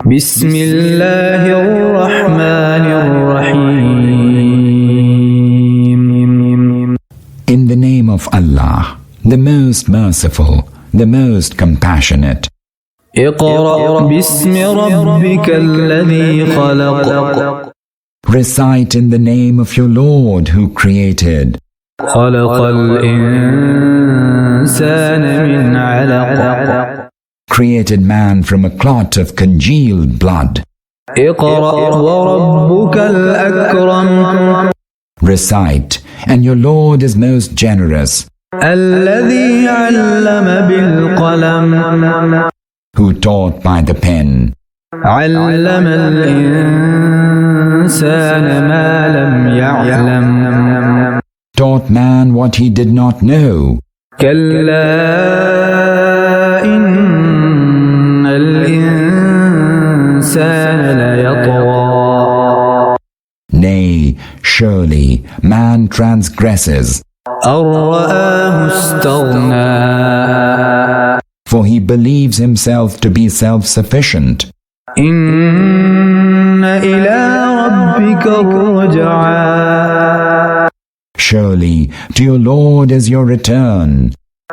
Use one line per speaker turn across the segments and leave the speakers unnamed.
بسم الله الرحمن الرحيم.
In the name of Allah, the most merciful, the most compassionate.
اقرأ باسم ربك الذي خلق.
Recite in the name of your Lord who created.
خلق الإنسان من علق.
Created man from a clot of congealed blood.
اقرأ وربك الأكرم.
Recite, and your Lord is most generous.
الذي علم بالقلم.
Who taught by the pen.
علم الإنسان ما لم يعلم.
Taught man what he did not know.
كلا إن الإنسان ليطغى.
Nay, surely man transgresses.
أن رآه استغنى.
For he believes himself to be self-sufficient.
إن إلى ربك الرجعى.
Surely to your Lord is your return.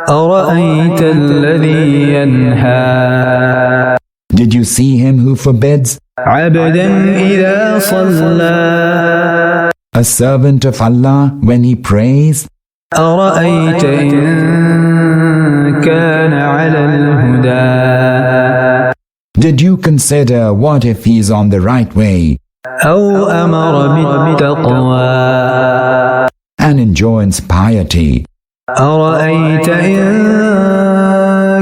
أرأيت الذي ينهى.
Did you see him who forbids?
عبدا إذا صلى.
A servant of Allah when he prays?
أرأيت إن كان على الهدى.
Did you consider what if he is on the right way?
أو أمر بالتقوى.
And enjoins piety.
أرأيت إن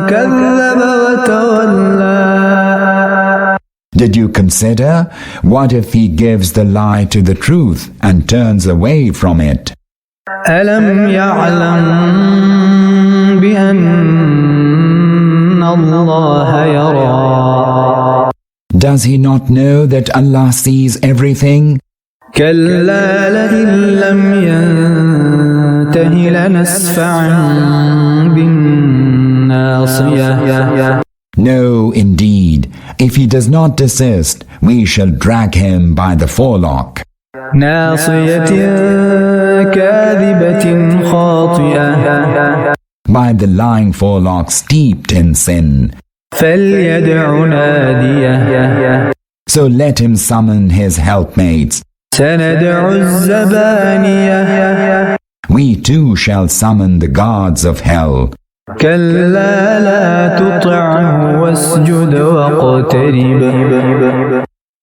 كذب وتولى.
Did you consider what if he gives the lie to the truth and turns away from it?
ألم يعلم بأن الله يرى.
Does he not know that Allah sees everything?
كلا لئن لم ينته لنسفعا بالناصية.
No, indeed. If he does not desist, we shall drag him by the forelock.
ناصية كاذبة خاطئة.
By the lying forelock steeped in sin.
فليدع ناديه.
So let him summon his helpmates.
سندع الزبانية.
We too shall summon the guards of hell.
كلا لا تطعه واسجد واقترب.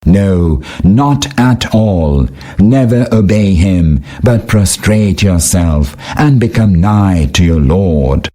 No, not at all. Never obey him, but prostrate yourself and become nigh to your Lord.